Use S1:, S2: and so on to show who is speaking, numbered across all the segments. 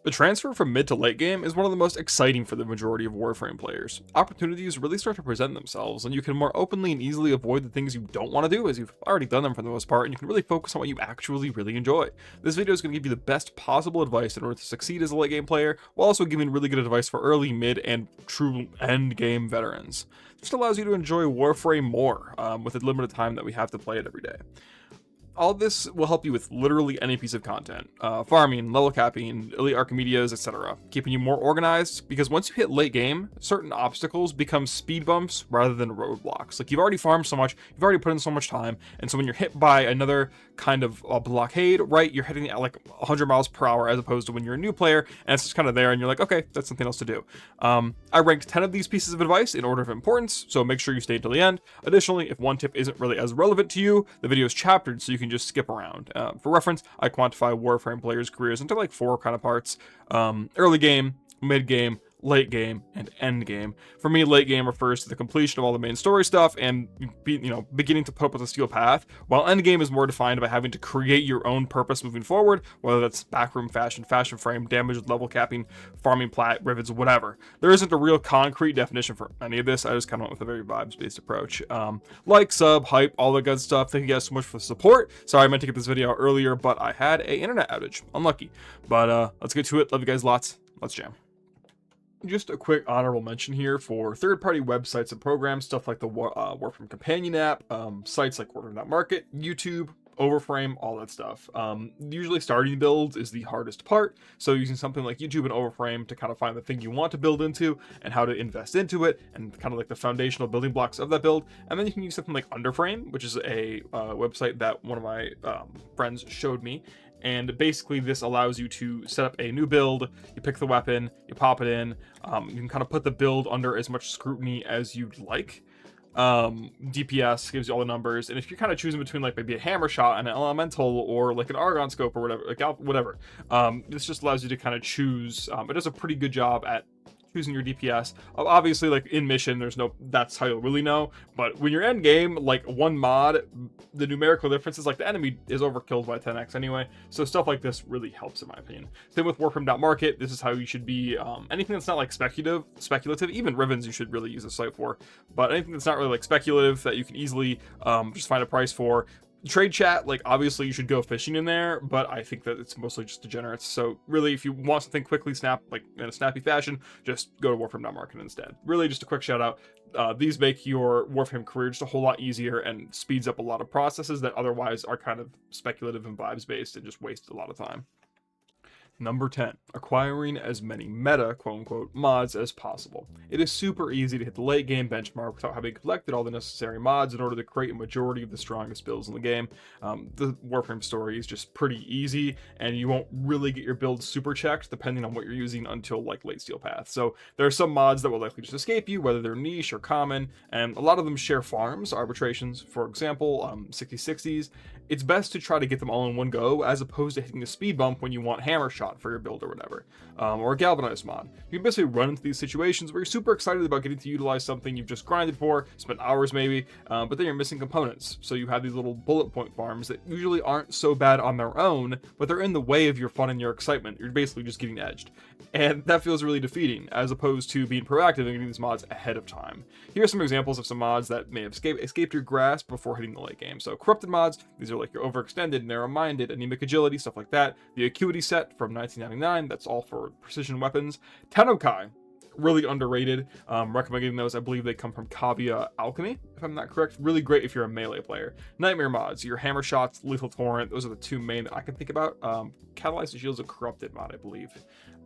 S1: The transfer from mid to late game is one of the most exciting for the majority of Warframe players. Opportunities really start to present themselves, and you can more openly and easily avoid the things you don't want to do, as you've already done them for the most part, and you can really focus on what you actually really enjoy. This video is going to give you the best possible advice in order to succeed as a late game player, while also giving really good advice for early, mid, and true end game veterans. This allows you to enjoy Warframe more, with the limited time that we have to play it every day. All this will help you with literally any piece of content, farming, level capping, elite Archimedes, etc. Keeping you more organized, because once you hit late game, certain obstacles become speed bumps rather than roadblocks. Like, you've already farmed so much, you've already put in so much time, and so when you're hit by another kind of blockade, right, you're hitting at like 100 miles per hour, as opposed to when you're a new player, and it's just kind of there, and you're like, okay, that's something else to do. I ranked 10 of these pieces of advice in order of importance, so make sure you stay until the end. Additionally, if one tip isn't really as relevant to you, the video is chaptered, so you can just skip around. For reference, I quantify Warframe players' careers into like 4 kind of parts: early game, mid game, late game, and end game. For me, late game refers to the completion of all the main story stuff and beginning to put up with a steel path, while end game is more defined by having to create your own purpose moving forward, whether that's backroom fashion frame, damage, level capping, farming plat, rivets, whatever. There isn't a real concrete definition for any of this. I just kind of went with a very vibes-based approach. Like, sub, hype, all the good stuff. Thank you guys so much for the support. Sorry I meant to get this video out earlier, but I had a internet outage. Unlucky. But let's get to it. Love you guys lots. Let's jam. Just a quick honorable mention here for third-party websites and programs, stuff like the Warframe Companion app, sites like Warframe.market, YouTube, Overframe, all that stuff. Usually starting builds is the hardest part, so using something like YouTube and Overframe to kind of find the thing you want to build into and how to invest into it, and kind of like the foundational building blocks of that build. And then you can use something like Underframe, which is a website that one of my friends showed me. And basically this allows you to set up a new build, you pick the weapon, you pop it in, you can kind of put the build under as much scrutiny as you'd like. DPS gives you all the numbers, and if you're kind of choosing between like maybe a hammer shot and an elemental or like an argon scope or whatever, like whatever, this just allows you to kind of choose. It does a pretty good job at choosing your DPS. Obviously, like in mission, that's how you'll really know, but when you're end game, like one mod, the numerical difference is like the enemy is overkilled by 10x anyway, so stuff like this really helps in my opinion. Same with Warframe.market. This is how you should be. Anything that's not like speculative, even Rivens you should really use a site for, but anything that's not really like speculative that you can easily just find a price for. Trade chat, like obviously you should go fishing in there, but I think that it's mostly just degenerates. So really, if you want something quickly like in a snappy fashion, just go to Warframe.market instead. Really just a quick shout out. These make your Warframe career just a whole lot easier and speeds up a lot of processes that otherwise are kind of speculative and vibes based and just waste a lot of time. Number 10, acquiring as many meta, quote-unquote, mods as possible. It is super easy to hit the late game benchmark without having collected all the necessary mods in order to create a majority of the strongest builds in the game. The Warframe story is just pretty easy, and you won't really get your build super checked depending on what you're using until like late steel path. So there are some mods that will likely just escape you, whether they're niche or common, and a lot of them share farms, arbitrations, for example, 60/60s. It's best to try to get them all in one go, as opposed to hitting the speed bump when you want hammer shot for your build or whatever, or a galvanized mod. You can basically run into these situations where you're super excited about getting to utilize something you've just grinded for, spent hours maybe, but then you're missing components. So you have these little bullet point farms that usually aren't so bad on their own, but they're in the way of your fun and your excitement. You're basically just getting edged. And that feels really defeating, as opposed to being proactive and getting these mods ahead of time. Here are some examples of some mods that may have escaped your grasp before hitting the late game. So corrupted mods, these are like your overextended, narrow-minded, anemic agility, stuff like that. The acuity set from 1999, that's all for precision weapons. Tennokai, really underrated. Recommending those. I believe they come from Kavia Alchemy, if I'm not correct. Really great if you're a melee player. Nightmare mods, your hammer shots, lethal torrent, those are the two main that I can think about. Catalyzed shields, a corrupted mod, I believe.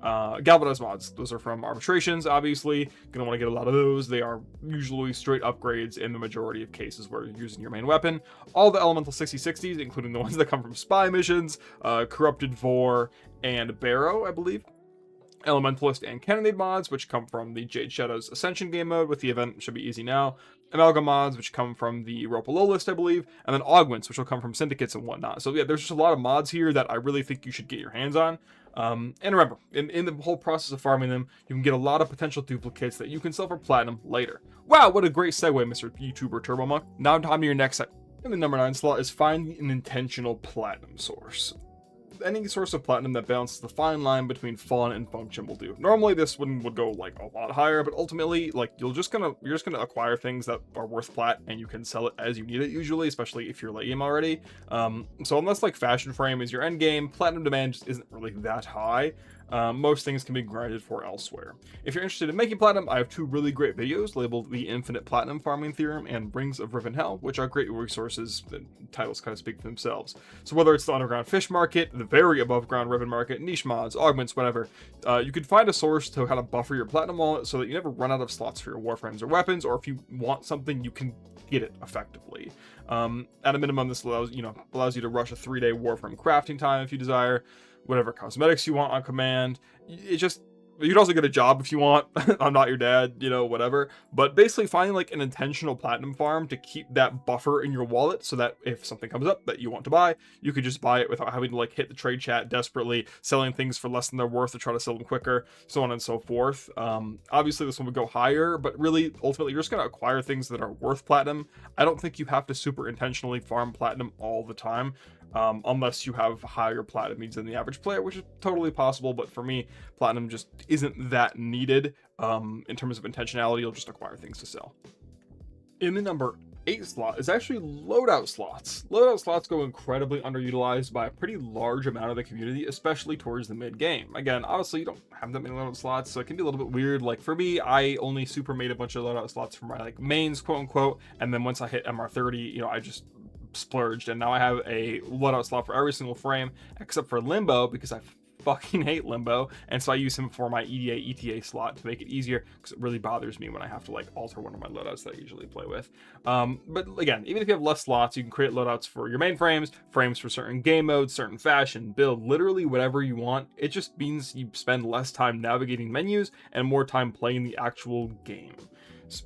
S1: Galvanized mods, those are from arbitrations, obviously. Gonna want to get a lot of those. They are usually straight upgrades in the majority of cases where you're using your main weapon. All the elemental 60/60s, including the ones that come from spy missions, corrupted Vor, and Barrow, I believe. Elementalist and Cannonade mods, which come from the Jade Shadows Ascension game mode with the event Should Be Easy Now. Amalgam mods, which come from the Rope Below list, I believe. And then Augments, which will come from Syndicates and whatnot. So yeah, there's just a lot of mods here that I really think you should get your hands on. And remember, in the whole process of farming them, you can get a lot of potential duplicates that you can sell for platinum later. Wow, what a great segue, Mr. YouTuber TurboMonk. Now time to your next set. In the number 9 slot is find an intentional platinum source. any source of platinum that balances the fine line between fun and function will do. Normally this one would go like a lot higher, but ultimately like you're just gonna acquire things that are worth plat, and you can sell it as you need it usually, especially if you're late game already. So unless like Fashion Frame is your end game, platinum demand just isn't really that high. Most things can be grinded for elsewhere. If you're interested in making platinum, I have 2 really great videos labeled The Infinite Platinum Farming Theorem and Rings of Riven Hell, which are great resources. The titles kind of speak for themselves. So whether it's the underground fish market, the very above ground ribbon market, niche mods, augments, whatever, you can find a source to kind of buffer your platinum wallet so that you never run out of slots for your warframes or weapons, or if you want something, you can get it effectively. At a minimum, this allows you to rush a 3-day warframe crafting time if you desire, whatever cosmetics you want on command. You can also get a job if you want. I'm not your dad, whatever. But basically finding like an intentional platinum farm to keep that buffer in your wallet so that if something comes up that you want to buy, you could just buy it without having to like hit the trade chat desperately, selling things for less than they're worth to try to sell them quicker, so on and so forth. Obviously this one would go higher, but really ultimately you're just going to acquire things that are worth platinum. I don't think you have to super intentionally farm platinum all the time. Unless you have higher platinum needs than the average player, which is totally possible, but for me, platinum just isn't that needed. In terms of intentionality, you'll just acquire things to sell. In the number 8 slot is actually loadout slots. Loadout slots go incredibly underutilized by a pretty large amount of the community, especially towards the mid game. Again, obviously you don't have that many loadout slots, so it can be a little bit weird. Like for me, I only super made a bunch of loadout slots for my like mains, quote unquote, and then once I hit MR30, I just splurged, and now I have a loadout slot for every single frame except for Limbo, because I fucking hate Limbo, and so I use him for my EDA ETA slot to make it easier, because it really bothers me when I have to like alter one of my loadouts that I usually play with. But again, even if you have less slots, you can create loadouts for your main frames for certain game modes, certain fashion, build, literally whatever you want. It just means you spend less time navigating menus and more time playing the actual game.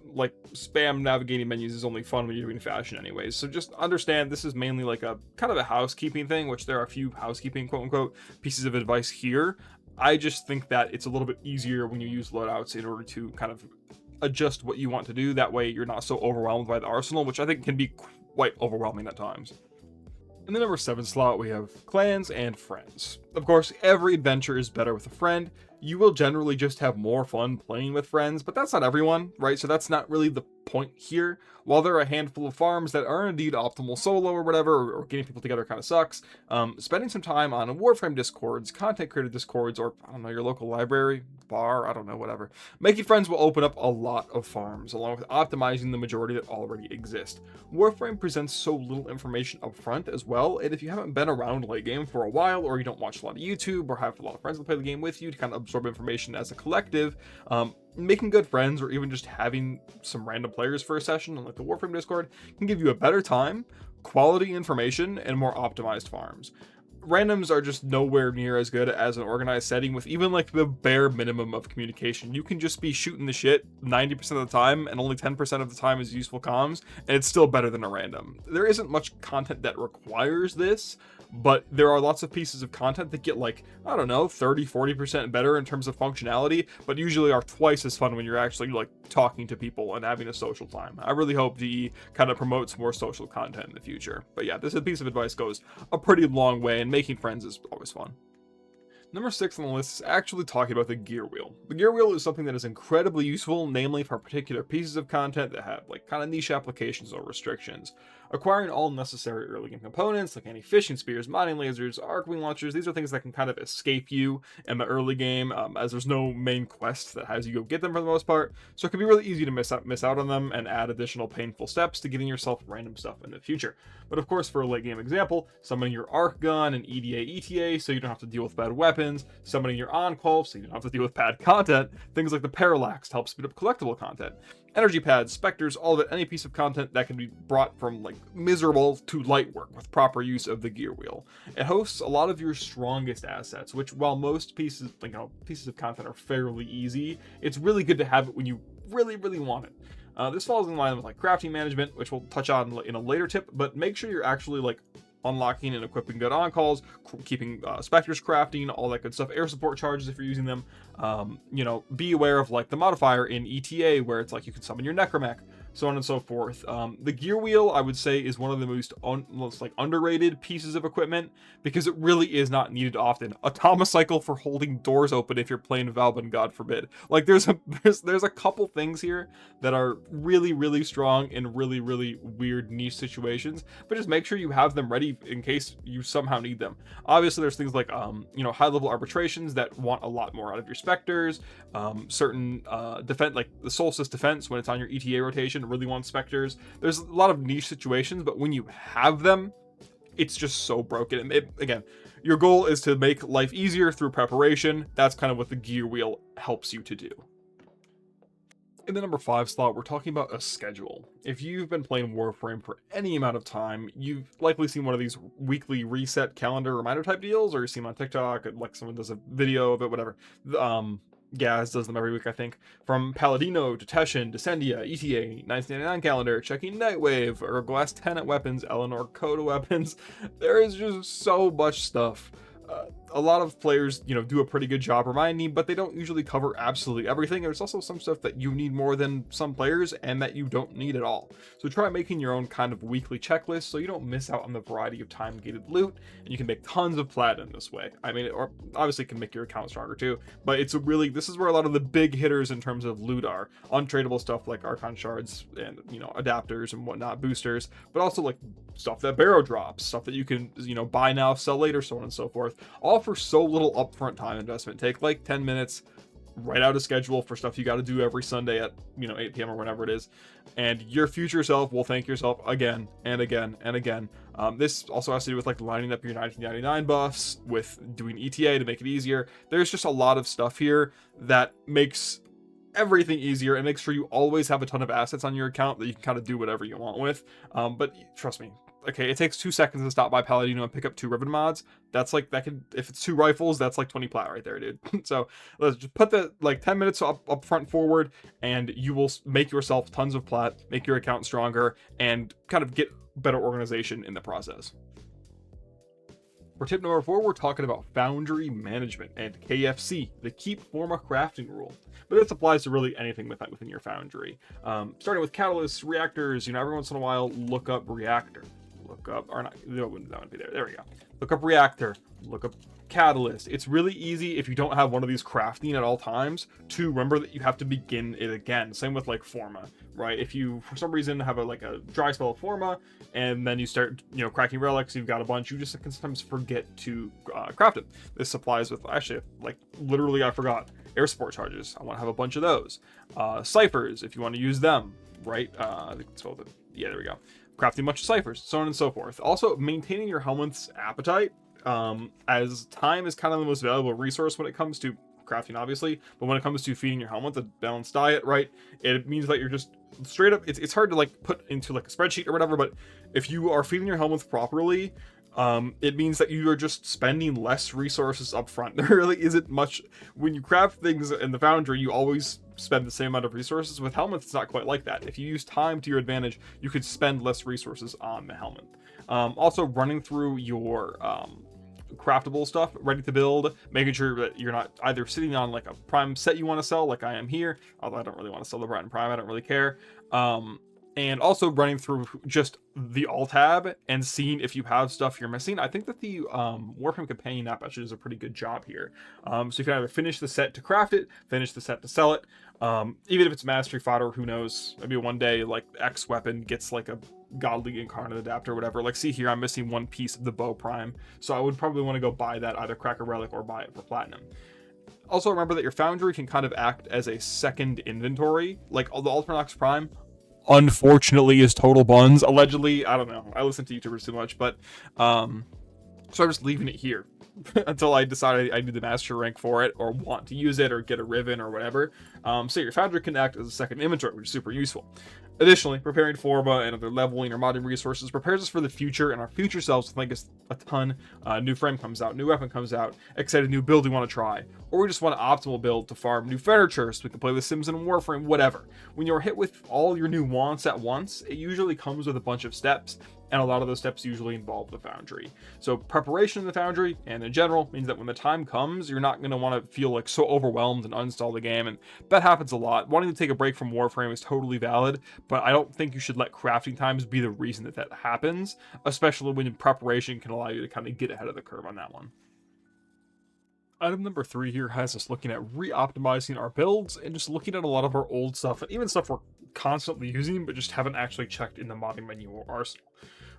S1: Like spam navigating menus is only fun when you're doing fashion anyways, so just understand this is mainly like a kind of a housekeeping thing, which there are a few housekeeping quote unquote pieces of advice here. I just think that it's a little bit easier when you use loadouts in order to kind of adjust what you want to do. That way you're not so overwhelmed by the arsenal, which I think can be quite overwhelming at times. In the number 7 slot, we have clans and friends. Of course, every adventure is better with a friend. You will generally just have more fun playing with friends, but that's not everyone, right? So that's not really the point here. While there are a handful of farms that are indeed optimal solo or whatever, or getting people together kind of sucks, spending some time on Warframe discords, content creator discords, or I don't know, your local library, bar, I don't know, whatever. Making friends will open up a lot of farms, along with optimizing the majority that already exist. Warframe presents so little information up front as well, and if you haven't been around late game for a while, or you don't watch a lot of YouTube, or have a lot of friends that play the game with you to kind of absorb information as a collective, making good friends or even just having some random players for a session on like the Warframe Discord can give you a better time, quality information, and more optimized farms. Randoms are just nowhere near as good as an organized setting with even like the bare minimum of communication. You can just be shooting the shit 90% of the time, and only 10% of the time is useful comms, and it's still better than a random. There isn't much content that requires this, but there are lots of pieces of content that get like, I don't know, 30-40% better in terms of functionality, but usually are twice as fun when you're actually like talking to people and having a social time. I really hope DE kind of promotes more social content in the future. But yeah, this piece of advice goes a pretty long way, and making friends is always fun. Number 6 on the list is actually talking about the gear wheel. The gear wheel is something that is incredibly useful, namely for particular pieces of content that have like kind of niche applications or restrictions. Acquiring all necessary early game components like any fishing spears, mining lasers, arc-wing launchers, these are things that can kind of escape you in the early game, as there's no main quest that has you go get them for the most part, so it can be really easy to miss out on them and add additional painful steps to getting yourself random stuff in the future. But of course, for a late game example, summoning your arc gun and EDA ETA so you don't have to deal with bad weapons, summoning your on-qual so you don't have to deal with bad content, things like the parallax to help speed up collectible content, energy pads, specters, all of it, any piece of content that can be brought from like miserable to light work with proper use of the gear wheel. It hosts a lot of your strongest assets, which while most pieces of content are fairly easy, it's really good to have it when you really want it. This falls in line with like crafting management, which we'll touch on in a later tip, but make sure you're actually like unlocking and equipping good on-calls, keeping specters crafting, all that good stuff, air support charges if you're using them. Be aware of like the modifier in ETA where it's like you can summon your necromech so on and so forth. The gear wheel, I would say, is one of the most like underrated pieces of equipment, because it really is not needed often. A Cycle for holding doors open if you're playing Valbin, God forbid. Like there's a couple things here that are really strong in really weird niche situations, but just make sure you have them ready in case you somehow need them. Obviously there's things like high level arbitrations that want a lot more out of your specters. Certain defense, like the Solstice defense, when it's on your ETA rotation, really wants specters. There's a lot of niche situations, but when you have them, it's just so broken. And again, your goal is to make life easier through preparation. That's kind of what the gear wheel helps you to do. In the number 5 slot, we're talking about a schedule. If you've been playing Warframe for any amount of time, you've likely seen one of these weekly reset calendar reminder type deals, or you've seen them on TikTok, like someone does a video of it, whatever. Gaz does them every week, I think. From Paladino to Teshin, Descendia, ETA, 1999 calendar, checking Nightwave, or Glass 10 at weapons, Eleanor Coda weapons. There is just so much stuff. A lot of players, do a pretty good job reminding, but they don't usually cover absolutely everything. There's also some stuff that you need more than some players and that you don't need at all. So try making your own kind of weekly checklist so you don't miss out on the variety of time-gated loot, and you can make tons of platinum this way. I mean, or obviously can make your account stronger too, but this is where a lot of the big hitters in terms of loot are. Untradeable stuff like Archon shards and, adapters and whatnot, boosters, but also like stuff that barrow drops, stuff that you can, buy now, sell later, so on and so forth. All for so little upfront time investment. Take like 10 minutes, write out a schedule for stuff you got to do every Sunday at 8 p.m. or whenever it is, and your future self will thank yourself again and again and again. This also has to do with like lining up your 1999 buffs, with doing ETA to make it easier. There's just a lot of stuff here that makes everything easier and make sure you always have a ton of assets on your account that you can kind of do whatever you want with. But trust me, okay, it takes 2 seconds to stop by Paladino and pick up 2 ribbon mods. That's like, that could, if it's 2 rifles, that's like 20 plat right there, dude. So let's just put that like 10 minutes up front forward, and you will make yourself tons of plat, make your account stronger, and kind of get better organization in the process. For tip number 4, we're talking about Foundry management and KFC, the Keep Forma Crafting rule. But this applies to really anything within your Foundry. Starting with catalysts, reactors, every once in a while, look up reactor. That wouldn't be there. There we go. Look up reactor, look up catalyst. It's really easy if you don't have one of these crafting at all times to remember that you have to begin it again. Same with like Forma, right? If you for some reason have a dry spell of Forma and then you start cracking relics, you've got a bunch, you just can sometimes forget to craft it. This applies with, actually, like literally I forgot, air support charges. I want to have a bunch of those. Ciphers, if you want to use them, right? I think it's called yeah, there we go. Crafting a bunch of ciphers, so on and so forth. Also, maintaining your helmet's appetite, as time is kind of the most valuable resource when it comes to crafting, obviously, but when it comes to feeding your helmet a balanced diet, right, it means that you're just straight up, it's hard to like put into like a spreadsheet or whatever, but if you are feeding your helmet properly, it means that you are just spending less resources up front. There really isn't much. When you craft things in the Foundry, you always spend the same amount of resources. With helmets, it's not quite like that. If you use time to your advantage, you could spend less resources on the helmet. Also, running through your craftable stuff, ready to build, making sure that you're not either sitting on like a prime set you want to sell, like I am here, although I don't really want to sell the Brighton Prime, I don't really care. And also running through just the alt tab and seeing if you have stuff you're missing. I think that the Warframe Companion app actually does a pretty good job here. So you can either finish the set to craft it, finish the set to sell it. Even if it's mastery fodder, who knows? Maybe one day like X weapon gets like a godly incarnate adapter or whatever. Like, see here, I'm missing one piece of the bow prime, so I would probably want to go buy that, either crack a relic or buy it for platinum. Also remember that your Foundry can kind of act as a second inventory. Like the Ultranox Prime, unfortunately, is total buns. Allegedly, I don't know. I listen to YouTubers too much, but so I'm just leaving it here until I decide I need the master rank for it, or want to use it, or get a ribbon or whatever. So your Foundry can act as a second inventory, which is super useful. Additionally, preparing Forma and other leveling or modding resources prepares us for the future, and our future selves will thank us a ton. New frame comes out, new weapon comes out, excited new build we want to try, or we just want an optimal build to farm new furniture so we can play The Sims and Warframe, whatever. When you're hit with all your new wants at once, it usually comes with a bunch of steps, and a lot of those steps usually involve the Foundry. So preparation in the Foundry and in general means that when the time comes, you're not going to want to feel like so overwhelmed and uninstall the game, and that happens a lot. Wanting to take a break from Warframe is totally valid, but I don't think you should let crafting times be the reason that happens, especially when preparation can allow you to kind of get ahead of the curve on that one. Item number 3 here has us looking at re-optimizing our builds and just looking at a lot of our old stuff and even stuff we're constantly using but just haven't actually checked in the modding menu or arsenal.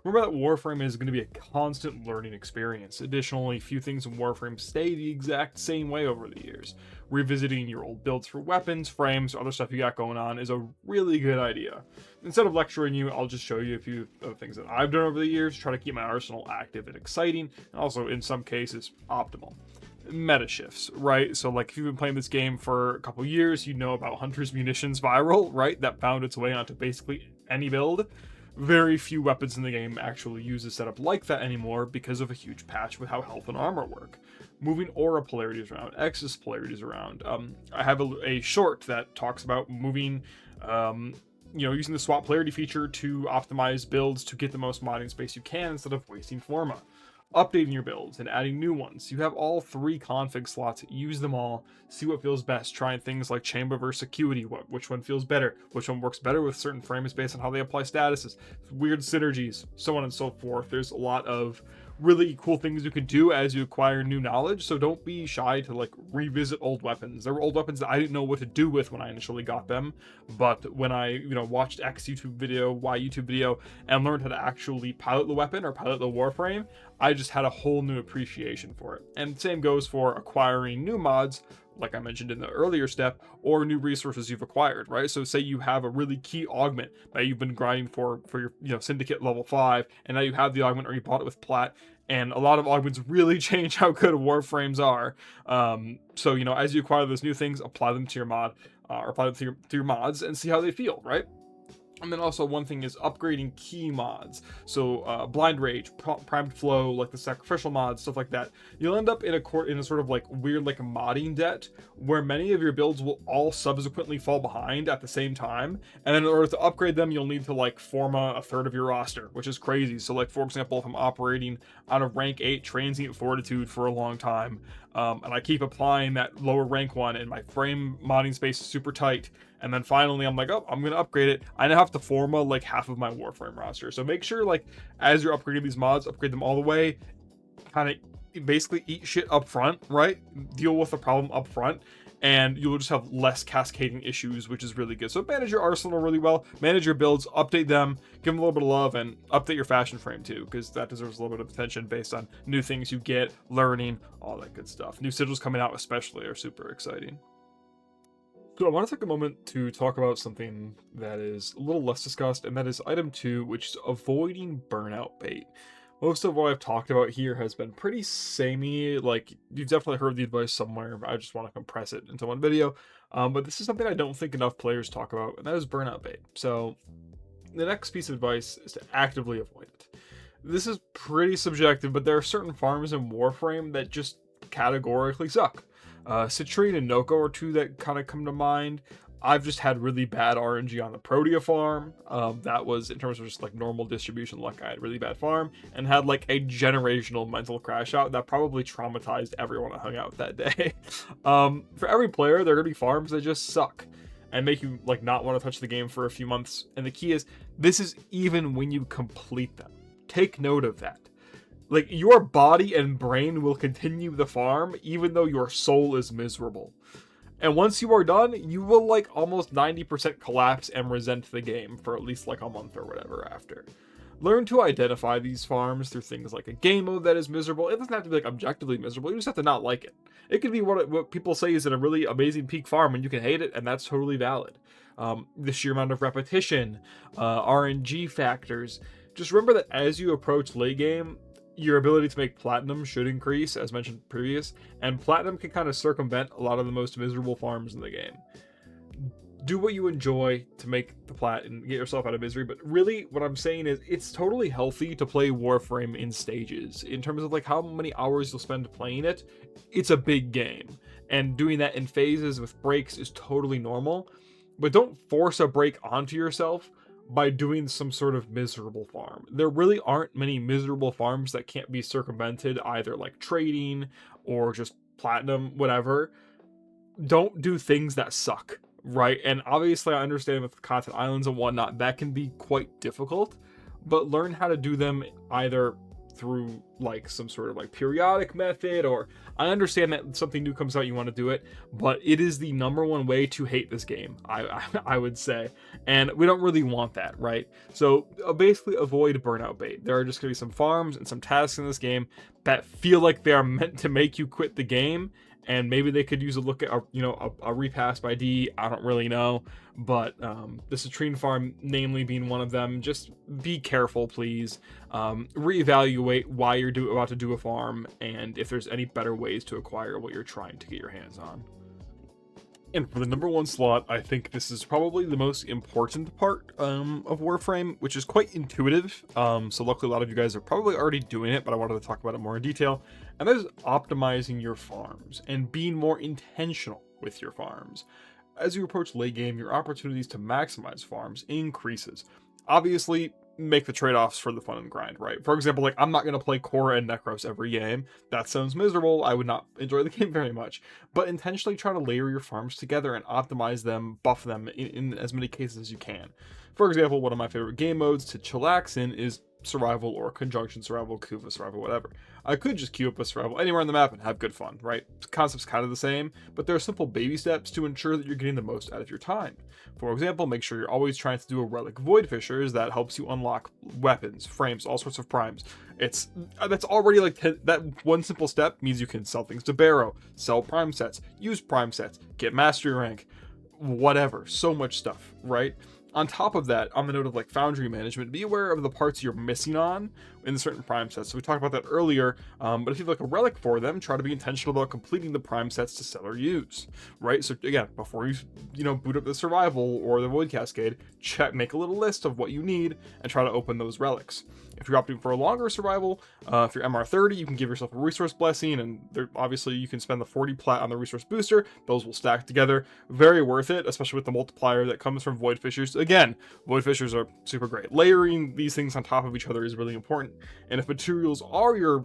S1: Remember that Warframe is going to be a constant learning experience. Additionally, few things in Warframe stay the exact same way over the years. Revisiting your old builds for weapons, frames, or other stuff you got going on is a really good idea. Instead of lecturing you, I'll just show you a few of the things that I've done over the years to try to keep my arsenal active and exciting, and also in some cases optimal. Meta shifts, right? So like if you've been playing this game for a couple years, you know about Hunter's Munitions Viral, right? That found its way onto basically any build. Very few weapons in the game actually use a setup like that anymore because of a huge patch with how health and armor work. Moving aura polarities around, X's polarities around. I have a short that talks about moving, using the swap polarity feature to optimize builds to get the most modding space you can instead of wasting forma. Updating your builds and adding new ones. You have all 3 config slots, use them all, see what feels best, trying things like chamber versus acuity, which one feels better, which one works better with certain frames based on how they apply statuses, weird synergies, so on and so forth. There's a lot of really cool things you can do as you acquire new knowledge, so don't be shy to like revisit old weapons. There were old weapons that I didn't know what to do with when I initially got them, but when I watched X YouTube video, Y YouTube video, and learned how to actually pilot the weapon or pilot the Warframe, I just had a whole new appreciation for it. And same goes for acquiring new mods, like I mentioned in the earlier step, or new resources you've acquired, right? So say you have a really key augment that you've been grinding for your Syndicate level 5, and now you have the augment or you bought it with plat, and a lot of augments really change how good Warframes are. So as you acquire those new things, apply them to your mod, or apply them to your mods and see how they feel, right? And then also one thing is upgrading key mods. So Blind Rage, Primed Flow, like the sacrificial mods, stuff like that. You'll end up in a sort of like weird like a modding debt where many of your builds will all subsequently fall behind at the same time. And then in order to upgrade them, you'll need to like forma a third of your roster, which is crazy. So like, for example, if I'm operating on a rank 8 Transient Fortitude for a long time, and I keep applying that lower rank one and my frame modding space is super tight, and then finally I'm like, oh, I'm gonna upgrade it, I now have to forma like half of my Warframe roster. So make sure like as you're upgrading these mods, upgrade them all the way, kind of basically eat shit up front, right? Deal with the problem up front, and you'll just have less cascading issues, which is really good. So manage your arsenal really well, manage your builds, update them, give them a little bit of love, and update your fashion frame too, because that deserves a little bit of attention based on new things you get, learning, all that good stuff. New sigils coming out especially are super exciting. So I want to take a moment to talk about something that is a little less discussed, and that is item 2, which is avoiding burnout bait. Most of what I've talked about here has been pretty samey, like you've definitely heard the advice somewhere, but I just want to compress it into one video. But this is something I don't think enough players talk about, and that is burnout bait. So the next piece of advice is to actively avoid it. This is pretty subjective, but there are certain farms in Warframe that just categorically suck. Citrine and Noko are 2 that kind of come to mind. I've just had really bad RNG on the Protea farm. That was in terms of just like normal distribution luck. I had really bad farm and had like a generational mental crash out that probably traumatized everyone I hung out with that day. For every player, there are gonna be farms that just suck and make you like not want to touch the game for a few months. And the key is, this is even when you complete them. Take note of that. Like, your body and brain will continue the farm even though your soul is miserable. And once you are done, you will like almost 90% collapse and resent the game for at least like a month or whatever after. Learn to identify these farms through things like a game mode that is miserable. It doesn't have to be like objectively miserable, you just have to not like it. It could be what people say is a really amazing peak farm and you can hate it, and that's totally valid. The sheer amount of repetition, RNG factors. Just remember that as you approach late game, your ability to make platinum should increase, as mentioned previous, and platinum can kind of circumvent a lot of the most miserable farms in the game. Do what you enjoy to make the plat and get yourself out of misery, but really what I'm saying is it's totally healthy to play Warframe in stages. In terms of like how many hours you'll spend playing it, it's a big game, and doing that in phases with breaks is totally normal, but don't force a break onto yourself by doing some sort of miserable farm. There really aren't many miserable farms that can't be circumvented, either like trading or just platinum, whatever. Don't do things that suck, right? And obviously I understand with content islands and whatnot, that can be quite difficult, but learn how to do them either through like some sort of like periodic method, or I understand that something new comes out, you want to do it, but it is the #1 way to hate this game, I would say, and we don't really want that, right? So basically avoid burnout bait. There are just gonna be some farms and some tasks in this game that feel like they are meant to make you quit the game, and maybe they could use a look at a repass by D. I don't really know, but the citrine farm namely being one of them. Just be careful, please. Reevaluate why you're about to do a farm, and if there's any better ways to acquire what you're trying to get your hands on. And for the #1 slot, I think this is probably the most important part of Warframe, which is quite intuitive. So luckily a lot of you guys are probably already doing it, but I wanted to talk about it more in detail. And that is optimizing your farms and being more intentional with your farms. As you approach late game, your opportunities to maximize farms increases. Obviously, make the trade-offs for the fun and grind, right? For example, like I'm not going to play Korra and Necros every game. That sounds miserable. I would not enjoy the game very much. But intentionally try to layer your farms together and optimize them, buff them in as many cases as you can. For example, one of my favorite game modes to chillax in is survival or conjunction survival, Kuva survival, whatever. I could just queue up a survival anywhere on the map and have good fun, right? The concept's kind of the same, but there are simple baby steps to ensure that you're getting the most out of your time. For example, make sure you're always trying to do a relic void fissures that helps you unlock weapons, frames, all sorts of primes. That's already like that one simple step means you can sell things to Barrow, sell prime sets, use prime sets, get mastery rank, whatever. So much stuff, right? On top of that, on the note of like foundry management, be aware of the parts you're missing on in certain prime sets. So we talked about that earlier, but if you have like a relic for them, try to be intentional about completing the prime sets to sell or use, right? So again, before you boot up the survival or the void cascade, make a little list of what you need and try to open those relics. If you're opting for a longer survival, if you're MR30, you can give yourself a resource blessing, and obviously you can spend the 40 plat on the resource booster. Those will stack together. Very worth it, especially with the multiplier that comes from void fissures. Again, void fissures are super great. Layering these things on top of each other is really important. And if materials are your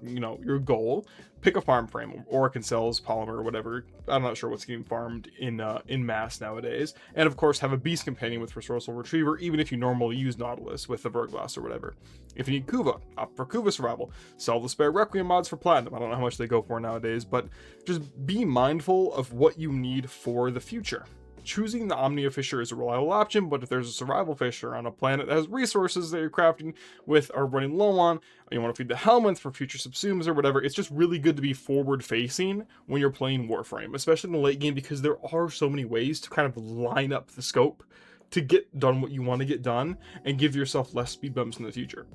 S1: goal, pick a farm frame, Oricon cells, polymer, or whatever. I'm not sure what's getting farmed in mass nowadays. And of course, have a beast companion with resourceful retriever, even if you normally use Nautilus with the Verglass or whatever. If you need Kuva, opt for Kuva survival. Sell the spare Requiem mods for platinum. I don't know how much they go for nowadays, but just be mindful of what you need for the future. Choosing the Omnia Fissure is a reliable option, but if there's a survival fissure on a planet that has resources that you're crafting with or running low on, you want to feed the Helminth for future subsumes or whatever, it's just really good to be forward facing when you're playing Warframe, especially in the late game, because there are so many ways to kind of line up the scope to get done what you want to get done and give yourself less speed bumps in the future.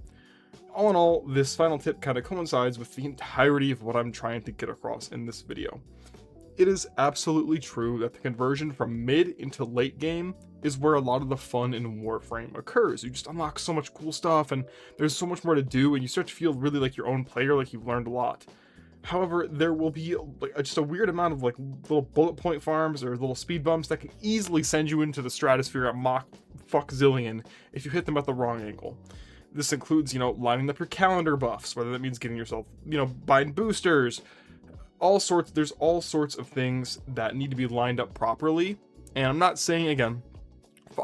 S1: All in all, this final tip kind of coincides with the entirety of what I'm trying to get across in this video. It is absolutely true that the conversion from mid into late game is where a lot of the fun in Warframe occurs. You just unlock so much cool stuff, and there's so much more to do, and you start to feel really like your own player, like you've learned a lot. However, there will be just a weird amount of like little bullet point farms or little speed bumps that can easily send you into the stratosphere at Mach fuck zillion if you hit them at the wrong angle. This includes, lining up your calendar buffs, whether that means getting yourself, buying boosters, there's all sorts of things that need to be lined up properly. And I'm not saying, again,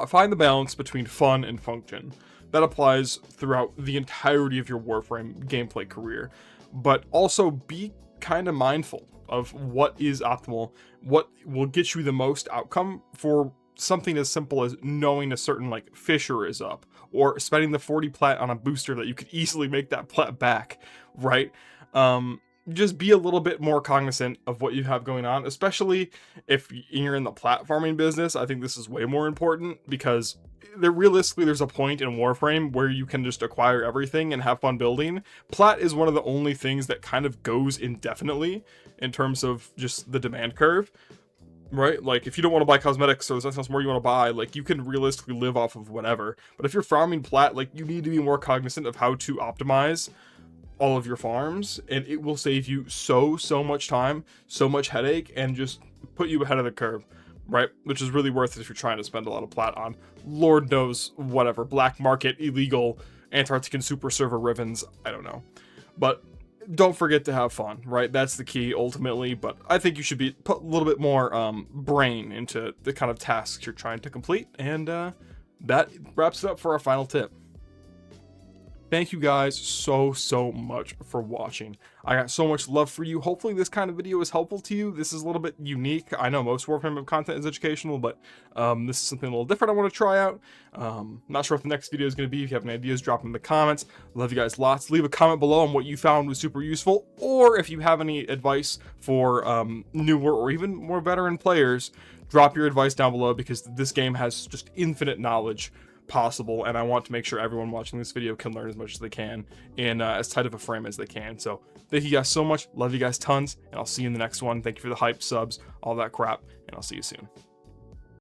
S1: find the balance between fun and function. That applies throughout the entirety of your Warframe gameplay career. But also be kind of mindful of what is optimal, what will get you the most outcome for something as simple as knowing a certain fissure is up, or spending the 40 plat on a booster that you could easily make that plat back, right? Just be a little bit more cognizant of what you have going on, especially if you're in the platforming business. I think this is way more important, because realistically there's a point in Warframe where you can just acquire everything and have fun building. Plat is one of the only things that kind of goes indefinitely in terms of just the demand curve, right? Like, if you don't want to buy cosmetics or there's nothing else more you want to buy, you can realistically live off of whatever. But if you're farming plat, you need to be more cognizant of how to optimize all of your farms, and it will save you so much time, so much headache, and just put you ahead of the curve. right? Which is really worth it if you're trying to spend a lot of plat on Lord knows whatever, black market, illegal, Antarctican super server ribbons, I don't know. But don't forget to have fun, right? That's the key ultimately, but I think you should put a little bit more brain into the kind of tasks you're trying to complete, and that wraps it up for our final tip. Thank you guys so much for watching. I got so much love for you. Hopefully this kind of video is helpful to you. This is a little bit unique. I know most Warframe content is educational, but this is something a little different I want to try out. Not sure what the next video is going to be. If you have any ideas, drop them in the comments. Love you guys lots. Leave a comment below on what you found was super useful, or if you have any advice for newer or even more veteran players, drop your advice down below, because this game has just infinite knowledge possible, and I want to make sure everyone watching this video can learn as much as they can in as tight of a frame as they can. So thank you guys so much. Love you guys tons, and I'll see you in the next one. Thank you for the hype, subs, all that crap, and I'll see you soon.